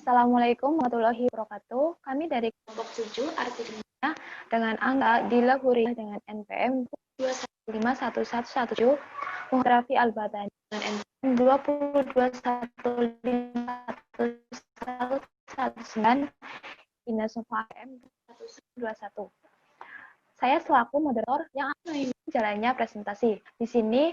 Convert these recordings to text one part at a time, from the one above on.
Assalamualaikum warahmatullahi wabarakatuh. Kami dari kelompok 7 arti kimia dengan angka dilahuri dengan NPM 2151117, Muhrafi Al-Batani dengan NPM 2215119, Ina Sofa M 1121. Saya selaku moderator yang akan memimpin jalannya presentasi. Di sini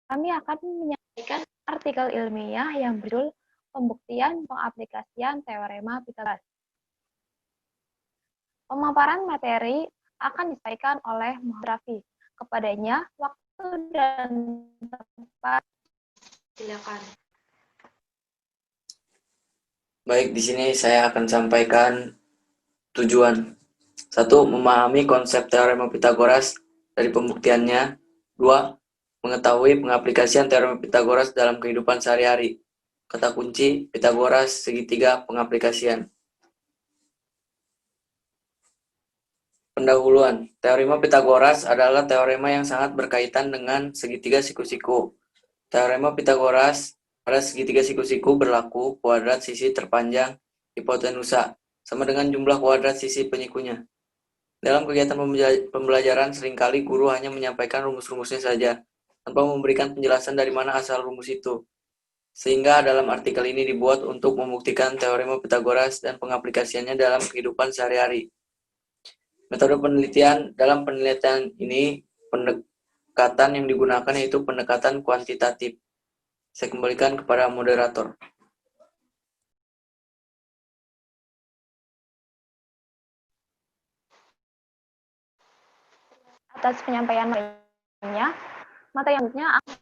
kami akan menyampaikan artikel ilmiah yang berjudul Pembuktian Pengaplikasian Teorema Pythagoras. Pemaparan materi akan disampaikan oleh Muhrafi. Kepadanya, waktu dan tempat silakan. Baik, di sini saya akan sampaikan tujuan. 1. Memahami konsep teorema Pythagoras dari pembuktiannya. 2. Mengetahui pengaplikasian teorema Pythagoras dalam kehidupan sehari-hari. Kata kunci, Pythagoras, segitiga, pengaplikasian. Pendahuluan. Teorema Pythagoras adalah teorema yang sangat berkaitan dengan segitiga siku-siku. Teorema Pythagoras pada segitiga siku-siku berlaku kuadrat sisi terpanjang hipotenusa sama dengan jumlah kuadrat sisi penyikunya. Dalam kegiatan pembelajaran seringkali guru hanya menyampaikan rumus-rumusnya saja, tanpa memberikan penjelasan dari mana asal rumus itu. Sehingga dalam artikel ini dibuat untuk membuktikan teorema Pythagoras dan pengaplikasiannya dalam kehidupan sehari-hari. Metode penelitian. Dalam penelitian ini, pendekatan yang digunakan yaitu pendekatan kuantitatif. Saya kembalikan kepada moderator. Atas penyampaian materinya, materi yang akan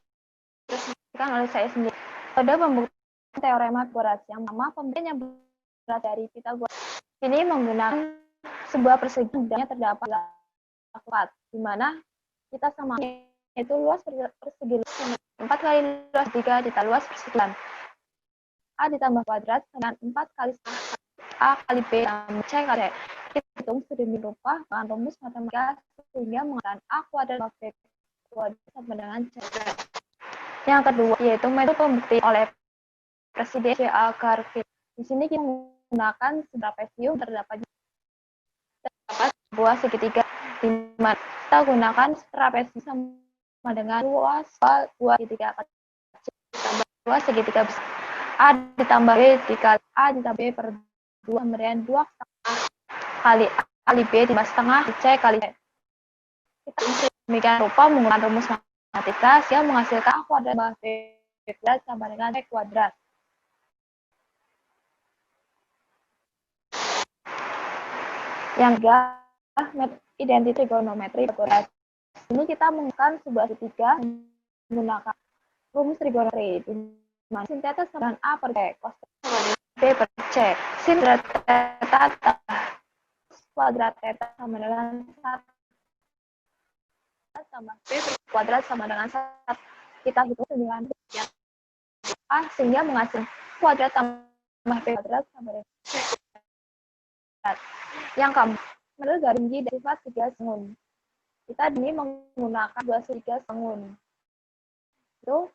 disampaikan oleh saya sendiri. Pada pembuktian teorema Pythagoras yang pertama, pembuktian yang berasal dari Pythagoras ini menggunakan sebuah persegi yang terdapat 4, di mana kita sama yaitu luas persegi 4 kali luas 3 ditambah luas persegi A ditambah kuadrat dengan 4 kali A kali B tambah C kali C. Kita hitung sedemikian rupa dengan rumus matematika sehingga mengatakan A kuadrat tambah B kuadrat sama dengan C. Yang kedua yaitu metode pembuktian oleh Presiden C.A. Garfield. Di sini kita menggunakan trapesium terdapat sebuah segitiga di mana kita gunakan trapesium sama dengan luas 2 segitiga kecil ditambah luas segitiga besar. A ditambah B dikali A ditambah B per 2 kemudian 2 kali A kali B ditambah setengah C kali C. Kita demikian rupa menggunakan rumus matematika sehingga menghasilkan A kuadrat tambah B kuadrat sama dengan C kuadrat. Yang ketiga, identitas trigonometri Pythagoras. Ini kita menggunakan sebuah segitiga menggunakan rumus trigonometri di mana sin theta sama dengan A per B cos B per C. Sin theta kuadrat theta sama dengan 1 tambah B kuadrat sama dengan 1. Kita hitung dengan A sehingga menghasilkan kuadrat tambah B kuadrat sama dengan C. Yang keempat, menurut garis tinggi dari sifat segitiga sengun. Kita ini menggunakan dua segitiga sengun. Itu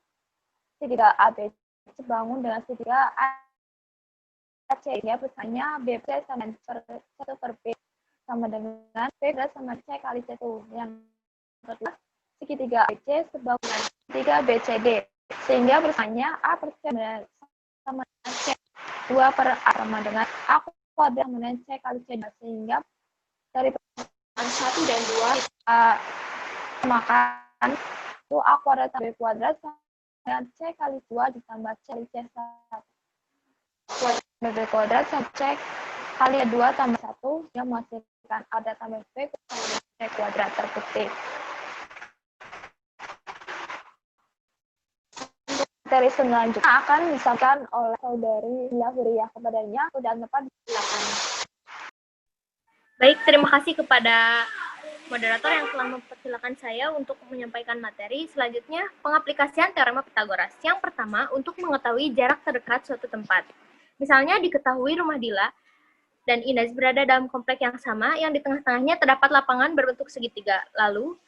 segitiga ABC bangun dengan segitiga AC. Ya, pesannya B sama dengan 1 per B sama dengan B sama C kali C. Yang kedua, segitiga ABC sebangun dengan segitiga BCD. Sehingga pesannya A per C sama dengan C. 2 per A sama dengan A kuadrat sama dengan C kali C. Sehingga dari persamaan 1 dan 2 kita samakan itu A kuadrat tambah B kuadrat dengan C kali 2 ditambah C kali C 1 kuadrat B kuadrat sama C kali 2 tambah 1 yang menghasilkan A tambah B kuadrat C kuadrat terbukti. Materi selanjutnya akan disampaikan oleh saudari Lahuriah. Kepadanya sudah dapat silakan. Baik, terima kasih kepada moderator yang telah mempersilakan saya untuk menyampaikan materi. Selanjutnya, pengaplikasian teorema Pythagoras. Yang pertama, untuk mengetahui jarak terdekat suatu tempat. Misalnya diketahui rumah Dila dan Ines berada dalam komplek yang sama, yang di tengah-tengahnya terdapat lapangan berbentuk segitiga. Lalu,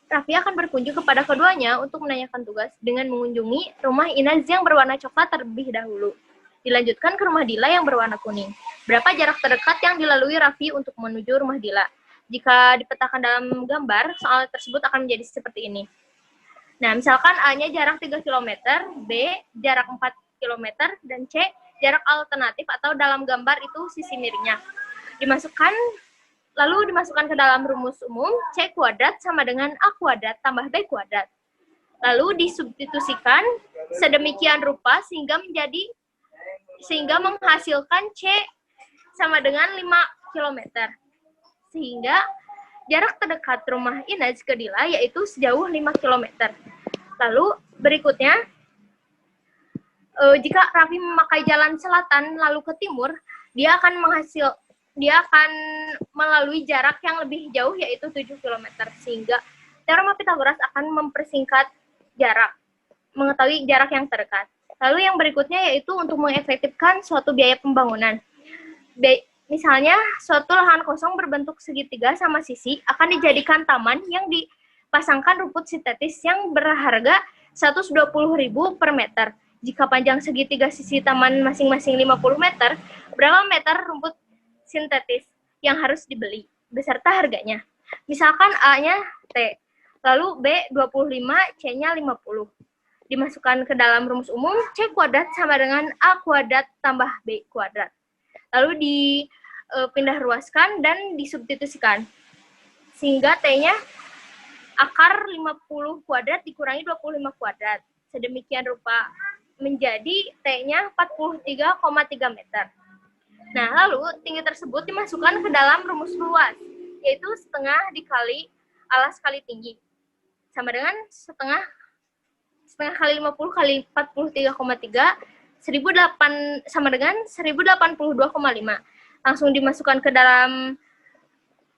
Raffi akan berkunjung kepada keduanya untuk menanyakan tugas dengan mengunjungi rumah Ines yang berwarna coklat terlebih dahulu. Dilanjutkan ke rumah Dila yang berwarna kuning. Berapa jarak terdekat yang dilalui Raffi untuk menuju rumah Dila? Jika dipetakan dalam gambar, soal tersebut akan menjadi seperti ini. Nah, misalkan A-nya jarak 3 km, B jarak 4 km, dan C jarak alternatif atau dalam gambar itu sisi miringnya. Lalu dimasukkan ke dalam rumus umum, C kuadrat sama dengan A kuadrat tambah B kuadrat. Lalu disubstitusikan sedemikian rupa sehingga menghasilkan C sama dengan 5 km. Sehingga jarak terdekat rumah Inaj ke Dila yaitu sejauh 5 km. Lalu berikutnya, jika Raffi memakai jalan selatan lalu ke timur, dia akan melalui jarak yang lebih jauh yaitu 7 km. Sehingga teorema Pitagoras akan mempersingkat jarak, mengetahui jarak yang terdekat. Lalu yang berikutnya yaitu untuk mengefektifkan suatu biaya pembangunan. Misalnya, suatu lahan kosong berbentuk segitiga sama sisi akan dijadikan taman yang dipasangkan rumput sintetis yang berharga 120.000 per meter. Jika panjang segitiga sisi taman masing-masing 50 meter, berapa meter rumput sintetis yang harus dibeli beserta harganya? Misalkan A-nya T, lalu B 25, C-nya 50. Dimasukkan ke dalam rumus umum, C kuadrat sama dengan A kuadrat tambah B kuadrat. Lalu dipindah ruaskan dan disubstitusikan. Sehingga T-nya akar 50 kuadrat dikurangi 25 kuadrat. Sedemikian rupa menjadi T-nya 43,3 meter. Nah, lalu tinggi tersebut dimasukkan ke dalam rumus luas, yaitu setengah dikali alas kali tinggi. Sama dengan setengah kali 50 kali 43,3 sama dengan 1082,5. Langsung dimasukkan ke dalam,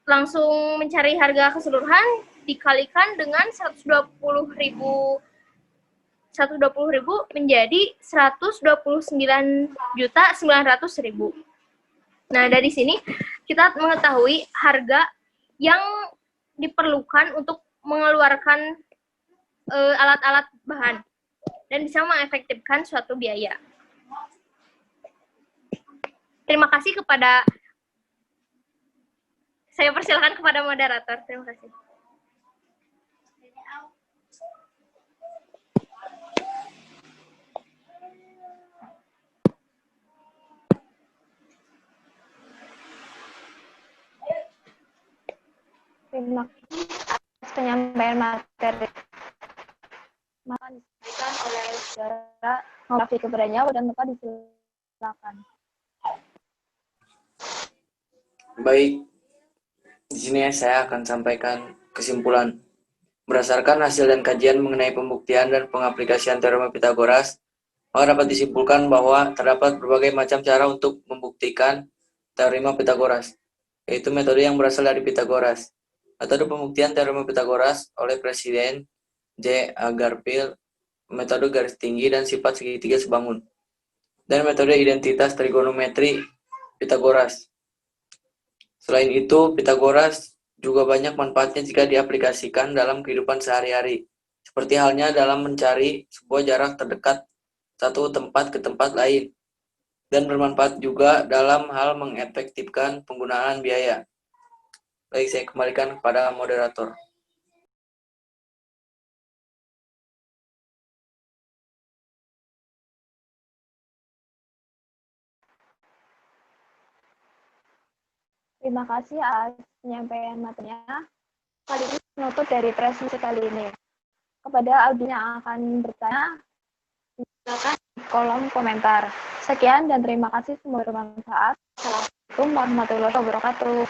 langsung mencari harga keseluruhan, dikalikan dengan 120.000 menjadi 129.900.000. Nah, dari sini kita mengetahui harga yang diperlukan untuk mengeluarkan alat-alat bahan dan bisa mengefektifkan suatu biaya. Terima kasih saya persilakan kepada moderator. Terima kasih. Terima kasih atas penyampaian materi. Maka disampaikan oleh saudara Raffi keberanian dan Bapak disilakan. Baik, di sini saya akan sampaikan kesimpulan. Berdasarkan hasil dan kajian mengenai pembuktian dan pengaplikasian teorema Pitagoras, maka dapat disimpulkan bahwa terdapat berbagai macam cara untuk membuktikan teorema Pitagoras, yaitu metode yang berasal dari Pitagoras. Metode pembuktian teorema Pitagoras oleh Presiden J. A. Garfield, metode garis tinggi dan sifat segitiga sebangun, dan metode identitas trigonometri Pitagoras. Selain itu, Pitagoras juga banyak manfaatnya jika diaplikasikan dalam kehidupan sehari-hari, seperti halnya dalam mencari sebuah jarak terdekat satu tempat ke tempat lain, dan bermanfaat juga dalam hal mengefektifkan penggunaan biaya. Baik, saya kembalikan kepada moderator. Terima kasih atas penyampaian materinya. Kali ini penutup dari transmisi kali ini. Kepada audien yang akan bertanya, silakan di kolom komentar. Sekian dan terima kasih, semoga bermanfaat. Assalamualaikum warahmatullahi wabarakatuh.